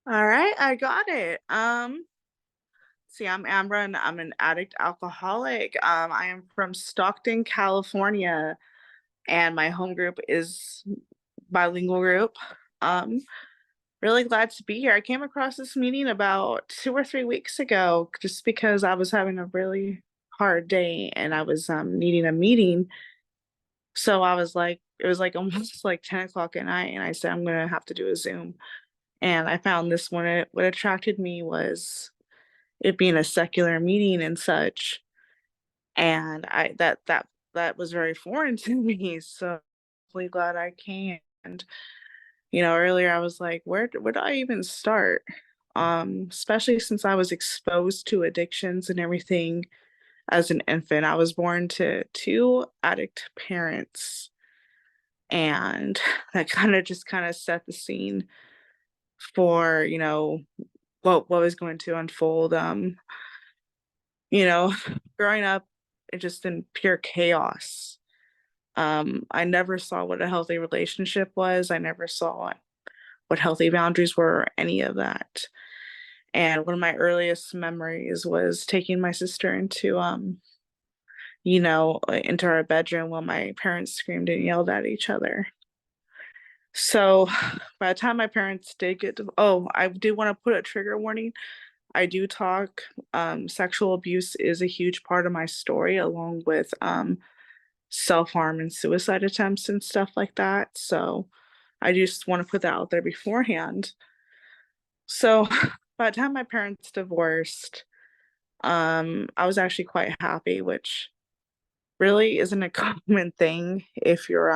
All right, I got it. See, I'm Ambra and I'm an addict alcoholic. I am from Stockton, California, and my home group is bilingual group. Um, really glad to be here. I came across this meeting about 2 or 3 weeks ago just because I was having a really hard day and I was needing a meeting. So I was like, it was like almost like 10 o'clock at night, and I said I'm gonna have to do a Zoom. And I found this one. What attracted me was it being a secular meeting and such, and that was very foreign to me, so really glad I came. And, earlier I was like, where do I even start? Especially since I was exposed to addictions and everything as an infant. I was born to 2 addict parents, and that kinda set the scene for, what was going to unfold. You know, growing up just in pure chaos. I never saw what a healthy relationship was. I never saw what healthy boundaries were or any of that. And one of my earliest memories was taking my sister into our bedroom while my parents screamed and yelled at each other. So by the time my parents did oh, I do want to put a trigger warning. I do talk, sexual abuse is a huge part of my story, along with self-harm and suicide attempts and stuff like that. So I just want to put that out there beforehand. So by the time my parents divorced, I was actually quite happy, which really isn't a common thing if you're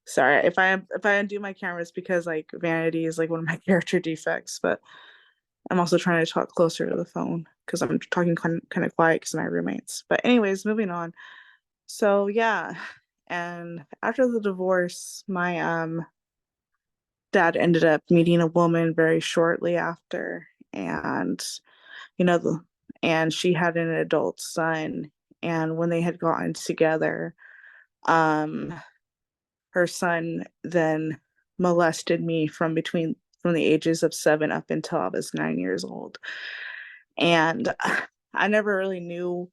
sorry if I undo my cameras because like vanity is like one of my character defects, but I'm also trying to talk closer to the phone because I'm talking kind of quiet because of my roommates. But anyways, moving on. So yeah, and after the divorce, my dad ended up meeting a woman very shortly after, and you know the and she had an adult son, and when they had gotten together, um her son then molested me from the ages of 7 up until I was 9 years old. And I never really knew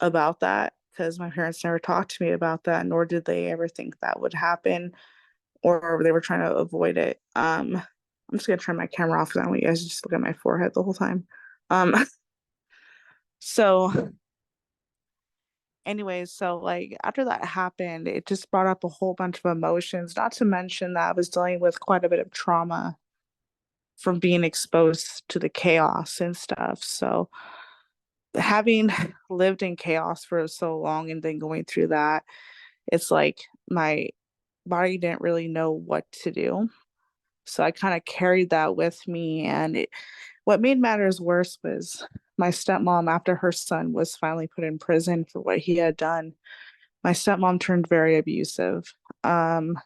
about that because my parents never talked to me about that, nor did they ever think that would happen, or they were trying to avoid it. I'm just gonna turn my camera off because I don't want you guys to just look at my forehead the whole time. Um, so anyways, so like after that happened, it just brought up a whole bunch of emotions, not to mention that I was dealing with quite a bit of trauma from being exposed to the chaos and stuff. So having lived in chaos for so long and then going through that, it's like my body didn't really know what to do. So I kind of carried that with me. And what made matters worse was my stepmom, after her son was finally put in prison for what he had done, my stepmom turned very abusive. Um,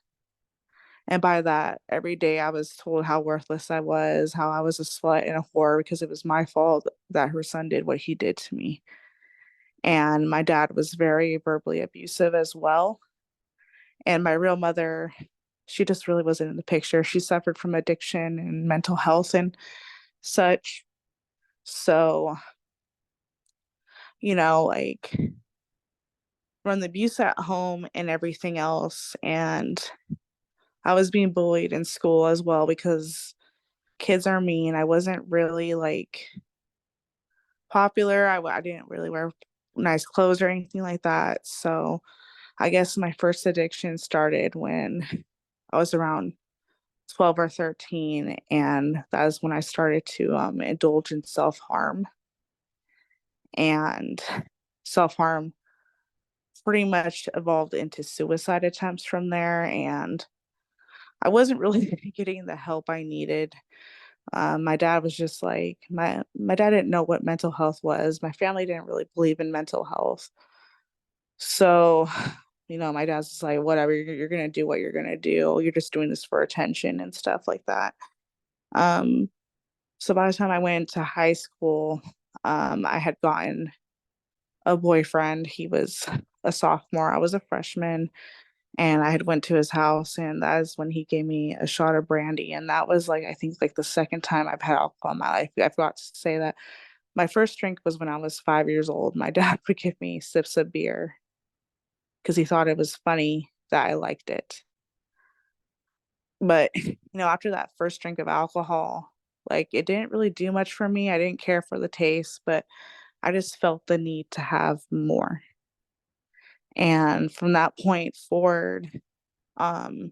and by that, every day I was told how worthless I was, how I was a slut and a whore because it was my fault that her son did what he did to me. And my dad was very verbally abusive as well. And my real mother, she just really wasn't in the picture. She suffered from addiction and mental health and such. So, like from the abuse at home and everything else. And I was being bullied in school as well because kids are mean. I wasn't really like popular. I didn't really wear nice clothes or anything like that. So I guess my first addiction started when I was around 12 or 13. And that is when I started to indulge in self harm. And self harm pretty much evolved into suicide attempts from there. And I wasn't really getting the help I needed. My dad was just like my dad didn't know what mental health was. My family didn't really believe in mental health. So, my dad's just like, whatever, you're gonna do what you're gonna do. You're just doing this for attention and stuff like that. Um, so by the time I went to high school, I had gotten a boyfriend. He was a sophomore. I was a freshman, and I had went to his house, and that is when he gave me a shot of brandy, and that was like I think like the second time I've had alcohol in my life. I forgot to say that my first drink was when I was 5 years old. My dad would give me sips of beer because he thought it was funny that I liked it. But after that first drink of alcohol, like it didn't really do much for me. I didn't care for the taste, but I just felt the need to have more. And from that point forward, um,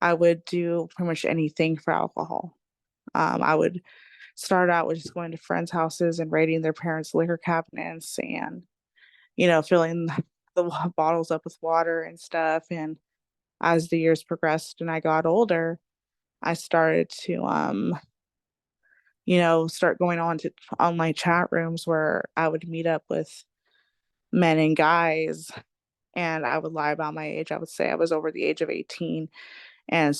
I would do pretty much anything for alcohol. I would start out with just going to friends' houses and raiding their parents' liquor cabinets and, filling the bottles up with water and stuff. And as the years progressed and I got older, I started to, start going on to online chat rooms where I would meet up with men and guys and I would lie about my age. I would say I was over the age of 18. And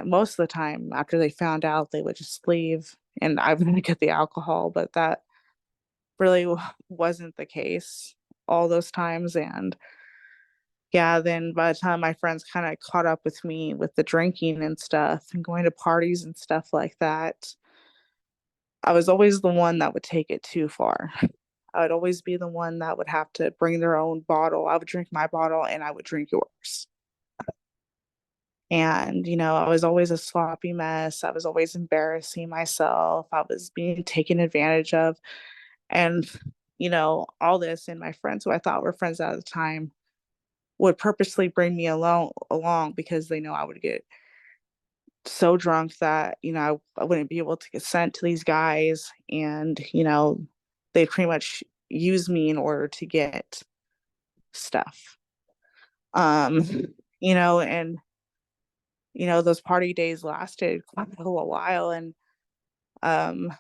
most of the time, after they found out, they would just leave and I would get the alcohol. But that really wasn't the case all those times. And yeah, then by the time my friends kind of caught up with me with the drinking and stuff and going to parties and stuff like that, I was always the one that would take it too far. I would always be the one that would have to bring their own bottle. I would drink my bottle and I would drink yours. And, I was always a sloppy mess. I was always embarrassing myself. I was being taken advantage of. And, all this, and my friends who I thought were friends at the time would purposely bring me along because they know I would get so drunk that, I wouldn't be able to get sent to these guys. And, they pretty much use me in order to get stuff. Um, and those party days lasted quite a little while. And um,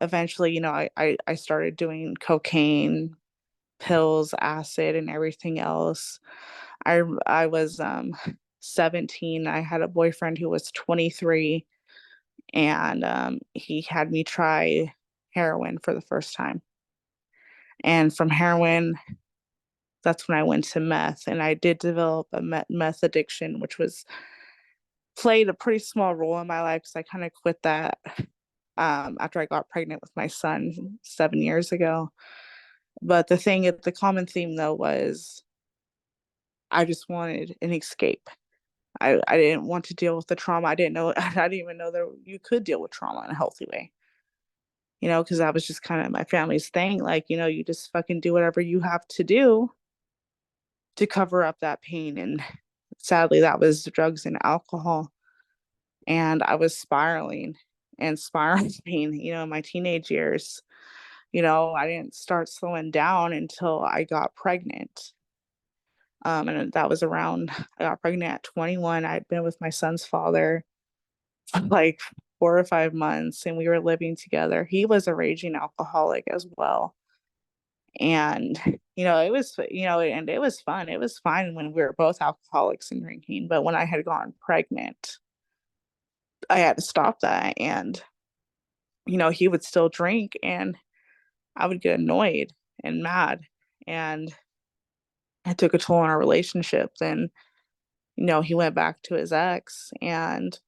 eventually, I started doing cocaine, pills, acid, and everything else. I was 17. I had a boyfriend who was 23, and he had me try heroin for the first time. And from heroin, that's when I went to meth, and I did develop a meth addiction, which was played a pretty small role in my life because I kind of quit that after I got pregnant with my son 7 years ago. But the common theme though was I just wanted an escape. I didn't want to deal with the trauma. I didn't know, I didn't even know that you could deal with trauma in a healthy way, because that was just kind of my family's thing. Like, you just fucking do whatever you have to do to cover up that pain. And sadly, that was drugs and alcohol. And I was spiraling and spiraling, in my teenage years. I didn't start slowing down until I got pregnant. And that was around, I got pregnant at 21. I'd been with my son's father for like 4 or 5 months and we were living together. He was a raging alcoholic as well. And, it was, and it was fun. It was fine when we were both alcoholics and drinking. But when I had gotten pregnant, I had to stop that. And, he would still drink and I would get annoyed and mad. And it took a toll on our relationship. Then, he went back to his ex and,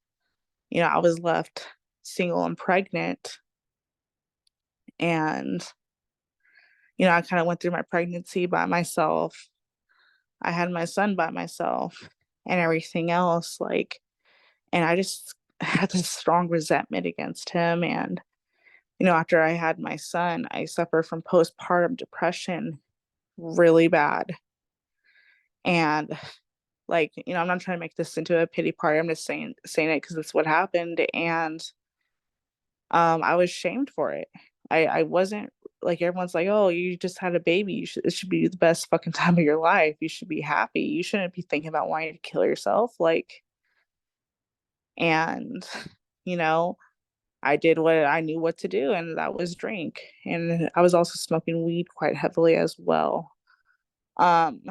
I was left single and pregnant. And, I kind of went through my pregnancy by myself. I had my son by myself and everything else. Like, and I just had this strong resentment against him. And, after I had my son, I suffered from postpartum depression really bad. And like, I'm not trying to make this into a pity party. I'm just saying it because it's what happened. And I was shamed for it. I wasn't like everyone's like, oh, you just had a baby. It should be the best fucking time of your life. You should be happy. You shouldn't be thinking about wanting to kill yourself. Like, and you know, I did what I knew what to do, and that was drink. And I was also smoking weed quite heavily as well. Um,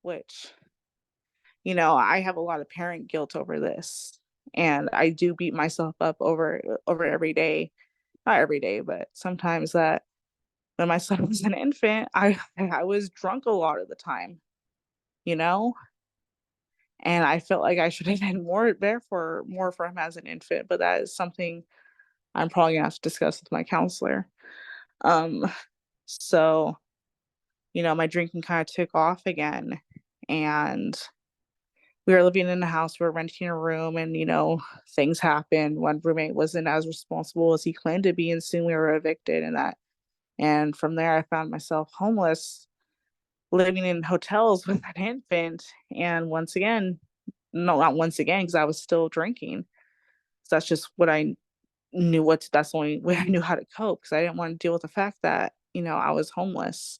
which, I have a lot of parent guilt over this. And I do beat myself up over every day. Not every day, but sometimes that when my son was an infant, I was drunk a lot of the time, you know? And I felt like I should have been more for him as an infant, but that is something I'm probably gonna have to discuss with my counselor. Um, so, my drinking kind of took off again. And we were living in a house, we were renting a room, and things happened. One roommate wasn't as responsible as he claimed to be, and soon we were evicted and from there I found myself homeless, living in hotels with an infant. And once again, no, not once again, because I was still drinking. So that's just what I knew what that's the only way I knew how to cope, because I didn't want to deal with the fact that, I was homeless.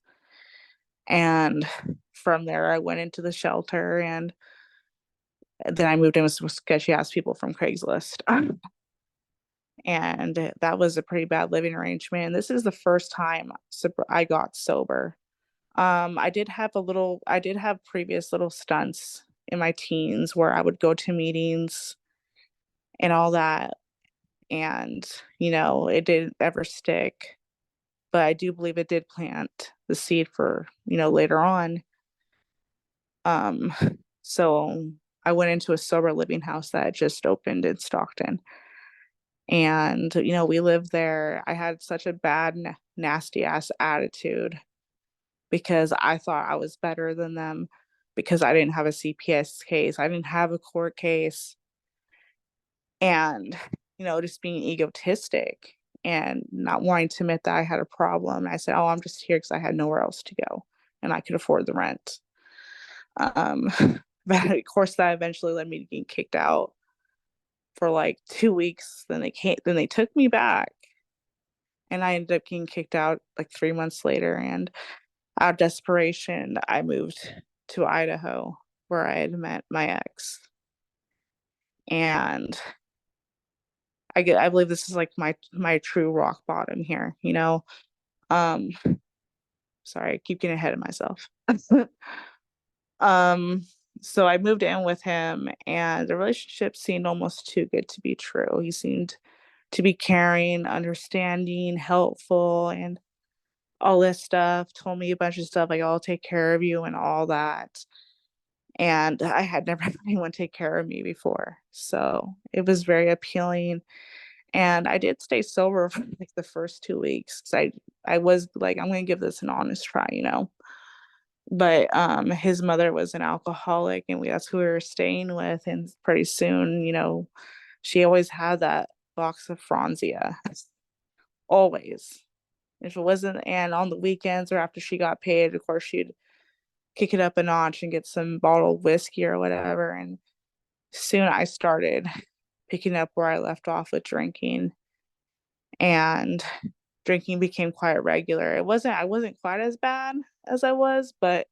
And from there I went into the shelter, and then I moved in with some sketchy ass people from Craigslist. And that was a pretty bad living arrangement. And this is the first time I got sober. I did have previous little stunts in my teens where I would go to meetings and all that. And, it didn't ever stick. But I do believe it did plant the seed for, later on. Um, so I went into a sober living house that had just opened in Stockton. And, we lived there. I had such a bad, nasty ass attitude because I thought I was better than them because I didn't have a CPS case. I didn't have a court case. And, just being egotistic and not wanting to admit that I had a problem. I said, oh, I'm just here because I had nowhere else to go and I could afford the rent. Um, but of course, that eventually led me to getting kicked out for like 2 weeks. Then they took me back, and I ended up getting kicked out like 3 months later. And out of desperation, I moved to Idaho, where I had met my ex. And I believe this is like my true rock bottom here. Um, sorry, I keep getting ahead of myself. um, so I moved in with him, and the relationship seemed almost too good to be true. He seemed to be caring, understanding, helpful, and all this stuff. Told me a bunch of stuff like, I'll take care of you and all that. And I had never had anyone take care of me before. So it was very appealing. And I did stay sober for like the first 2 weeks because I was like, I'm gonna give this an honest try. But his mother was an alcoholic, and that's who we were staying with. And pretty soon, she always had that box of Franzia. Always. If it wasn't, and on the weekends or after she got paid, of course, she'd kick it up a notch and get some bottled whiskey or whatever. And soon I started picking up where I left off with drinking, and drinking became quite regular. I wasn't quite as bad as I was, but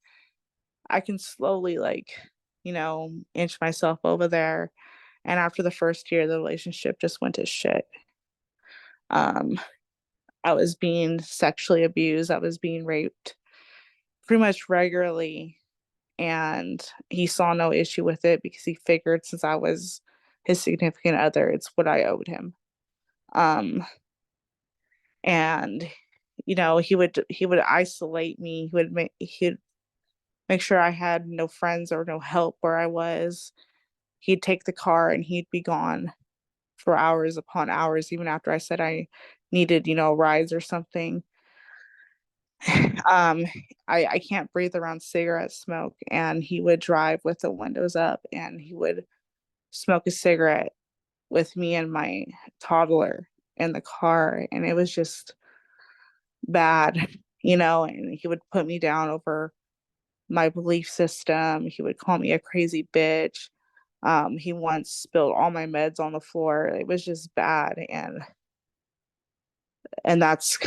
I can slowly inch myself over there. And after the first year, the relationship just went to shit. Um, I was being sexually abused. I was being raped pretty much regularly. And he saw no issue with it because he figured since I was his significant other, it's what I owed him. Um, and he would isolate me. He'd make sure I had no friends or no help where I was. He'd take the car and he'd be gone for hours upon hours, even after I said I needed, rides or something. um I can't breathe around cigarette smoke, and he would drive with the windows up, and he would smoke a cigarette with me and my toddler in the car, and it was just bad. And he would put me down over my belief system. He would call me a crazy bitch. He once spilled all my meds on the floor. It was just bad. And that's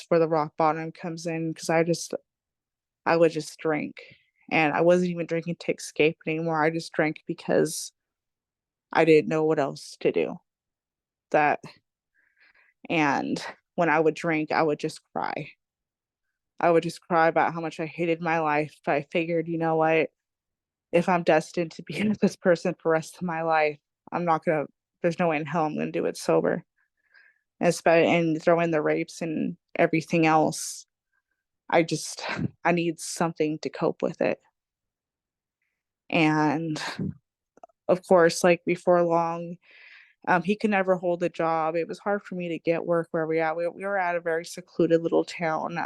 where the rock bottom comes in, because I would just drink. And I wasn't even drinking to escape anymore. I just drank because I didn't know what else to do. That and when I would drink, I would just cry. I would just cry about how much I hated my life. But I figured, you know what? If I'm destined to be with this person for the rest of my life, I'm not gonna there's no way in hell I'm gonna do it sober. And throw in the rapes and everything else. I just I need something to cope with it. And of course, like before long, he could never hold a job. It was hard for me to get work where we at. We were at a very secluded little town,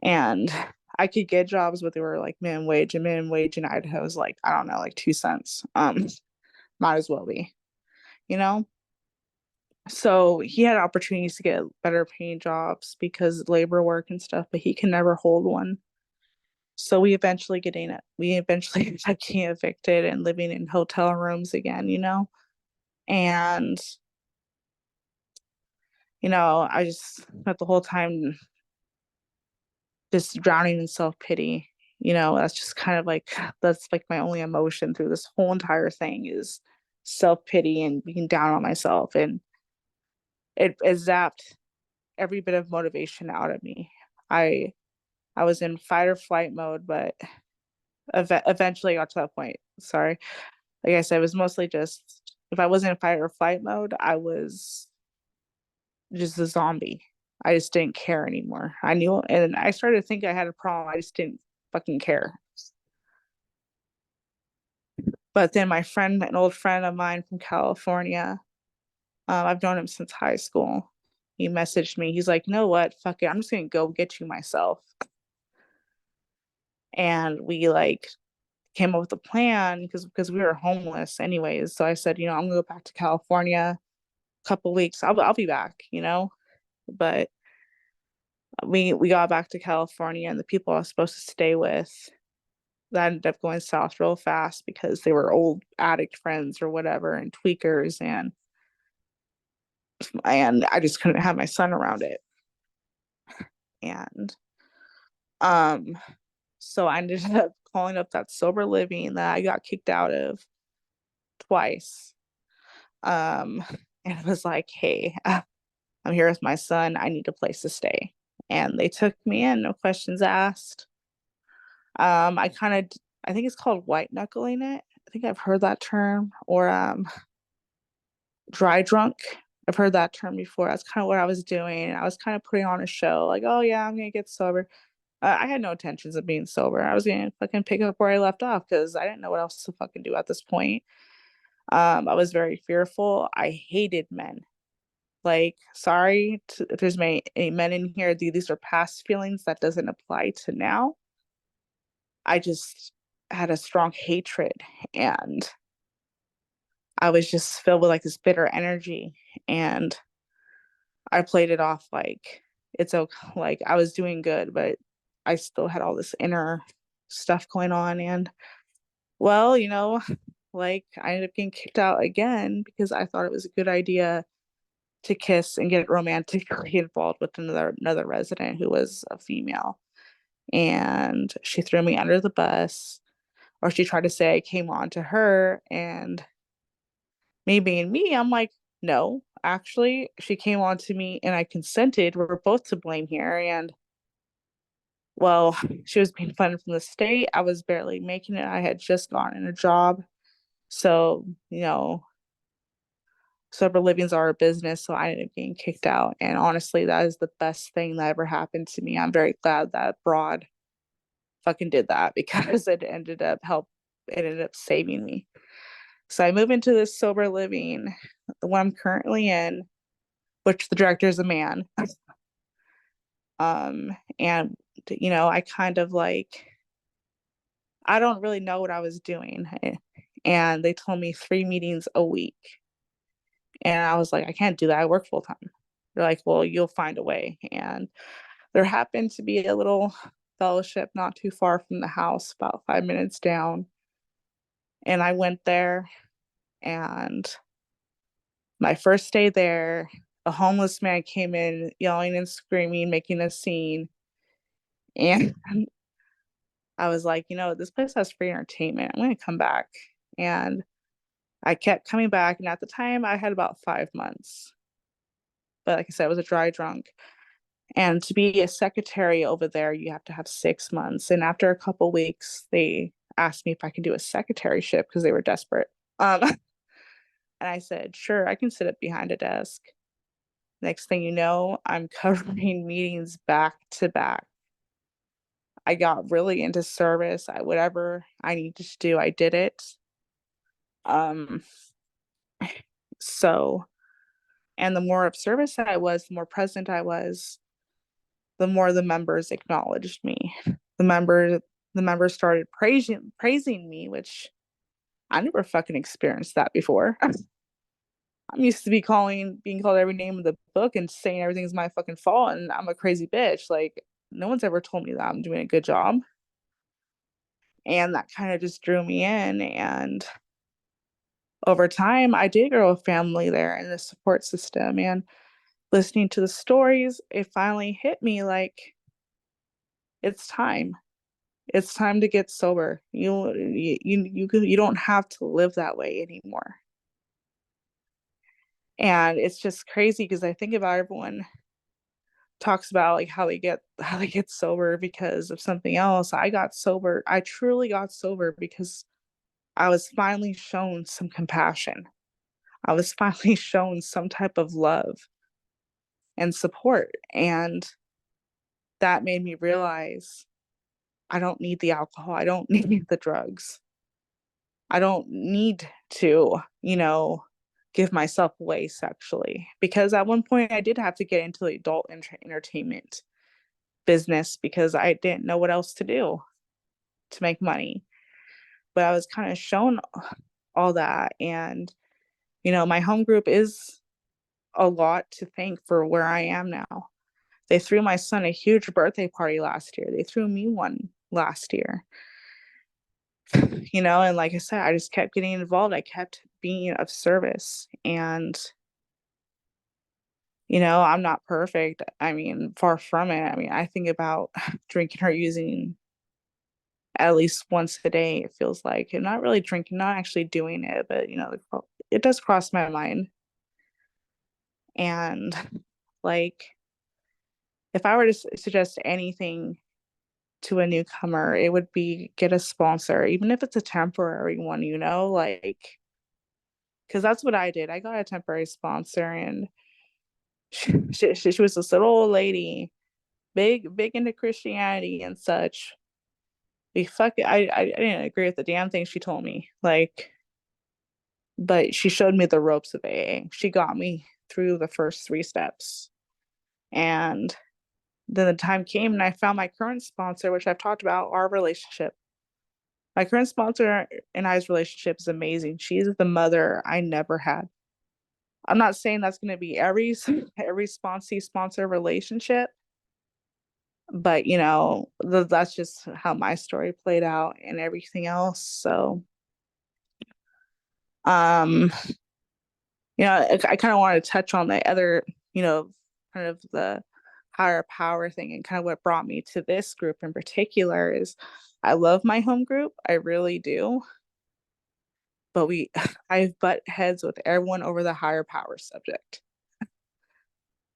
and I could get jobs, but they were like minimum wage, and minimum wage in Idaho is like, I don't know, like 2 cents. Might as well be, you know? So he had opportunities to get better paying jobs because labor work and stuff, but he can never hold one. So we eventually ended up getting evicted and living in hotel rooms again, And, I just spent the whole time just drowning in self-pity. That's just kind of like that's like my only emotion through this whole entire thing is self-pity and being down on myself. And it zapped every bit of motivation out of me. I I was in fight or flight mode, but eventually got to that point. Sorry. Like I said, it was mostly just if I wasn't in fight or flight mode, I was just a zombie. I just didn't care anymore. I knew, and I started to think I had a problem. I just didn't fucking care. But then my friend, an old friend of mine from California, I've known him since high school. He messaged me. He's like, "You know what? Fuck it. I'm just gonna go get you myself." And we like came up with a plan because we were homeless anyways. So I said, I'm gonna go back to California a couple weeks. I'll be back, But we got back to California, and the people I was supposed to stay with that ended up going south real fast because they were old addict friends or whatever and tweakers, and I just couldn't have my son around it. And um so I ended up calling up that sober living that I got kicked out of twice. Um and it was like, "Hey, I'm here with my son. I need a place to stay." And they took me in, no questions asked. I think it's called white knuckling it. I think I've heard that term, or dry drunk. I've heard that term before. That's kind of what I was doing. I was kind of putting on a show, like, "Oh yeah, I'm gonna get sober." I had no intentions of being sober. I was gonna fucking pick up where I left off because I didn't know what else to fucking do at this point. I was very fearful. I hated men. Like, sorry if there's any men in here. These are past feelings that doesn't apply to now. I just had a strong hatred, and I was just filled with like this bitter energy, and I played it off like it's okay, like I was doing good, but I still had all this inner stuff going on. And well, like I ended up getting kicked out again because I thought it was a good idea to kiss and get romantically involved with another resident who was a female. And she threw me under the bus, or she tried to say I came on to her. And me being me, I'm like, no, actually, she came on to me and I consented. We're both to blame here. And well, she was being funded from the state. I was barely making it. I had just gotten a job. So, sober living's our business. So I ended up getting kicked out. And honestly, that is the best thing that ever happened to me. I'm very glad that Broad fucking did that because it ended up saving me. So I move into this sober living, the one I'm currently in, which the director is a man. And I kind of like I don't really know what I was doing. And they told me 3 meetings a week. And I was like, I can't do that. I work full time. They're like, well, you'll find a way. And there happened to be a little fellowship not too far from the house, about 5 minutes down. And I went there, and my first day there, a homeless man came in yelling and screaming, making a scene. And I was like, this place has free entertainment. I'm going to come back. And I kept coming back. And at the time, I had about 5 months. But like I said, I was a dry drunk. And to be a secretary over there, you have to have 6 months. And after a couple weeks, they asked me if I could do a secretaryship because they were desperate. And I said, sure, I can sit up behind a desk. Next thing you know, I'm covering meetings back to back. I got really into service. Whatever I needed to do, I did it. Um, so, and the more of service I was, the more present I was, the more the members acknowledged me. The member the members started praising me, which I never fucking experienced that before. I'm used to being called every name in the book and saying everything's my fucking fault and I'm a crazy bitch. Like no one's ever told me that I'm doing a good job. And that kind of just drew me in. And over time, I did grow a family there in the support system. And listening to the stories, it finally hit me like it's time. It's time to get sober. You don't have to live that way anymore. And it's just crazy because I think about everyone talks about like how they get sober because of something else. I got sober. I truly got sober because I was finally shown some compassion. I was finally shown some type of love and support. And that made me realize I don't need the alcohol. I don't need the drugs. I don't need to, give myself away sexually. Because at one point I did have to get into the adult entertainment business because I didn't know what else to do to make money. But I was kind of shown all that. And, my home group is a lot to thank for where I am now. They threw my son a huge birthday party last year. They threw me one last year. And like I said, I just kept getting involved. I kept being of service. And, I'm not perfect. I mean, far from it. I mean, I think about drinking or using at least once a day, it feels like. I'm not really drinking, not actually doing it, but, it does cross my mind. And like, if I were to suggest anything to a newcomer, it would be get a sponsor, even if it's a temporary one, like, because that's what I did. I got a temporary sponsor, and she was this little old lady, big into Christianity and such. I didn't agree with the damn thing she told me, like, but she showed me the ropes of AA. She got me through the first three steps, and then the time came, and I found my current sponsor, which I've talked about our relationship. My current sponsor and I's relationship is amazing. She's the mother I never had. I'm not saying that's going to be every sponsor relationship, but that's just how my story played out and everything else. So, um, I kind of want to touch on the other, kind of the higher power thing and kind of what brought me to this group in particular is I love my home group. I really do. But I've butt heads with everyone over the higher power subject.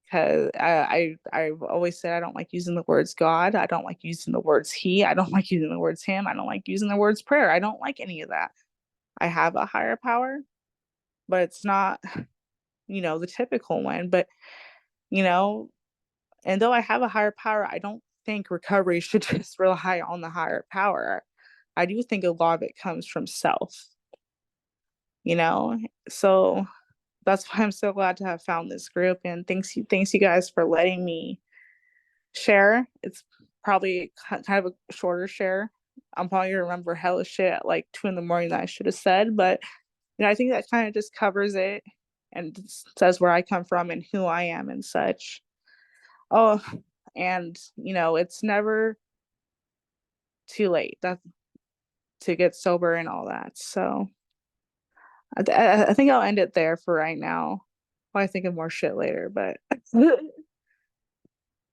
Because I've always said I don't like using the words God. I don't like using the words He. I don't like using the words Him. I don't like using the words prayer. I don't like any of that. I have a higher power, but it's not, the typical one. But, you know, and though I have a higher power, I don't think recovery should just rely on the higher power. I do think a lot of it comes from self, you know? So that's why I'm so glad to have found this group, and thanks you guys for letting me share. It's probably kind of a shorter share. I'm probably gonna remember hella shit at like 2 in the morning that I should have said, but I think that kind of just covers it and says where I come from and who I am and such. Oh, and it's never too late that to get sober and all that. So I think I'll end it there for right now. Well, I think of more shit later, but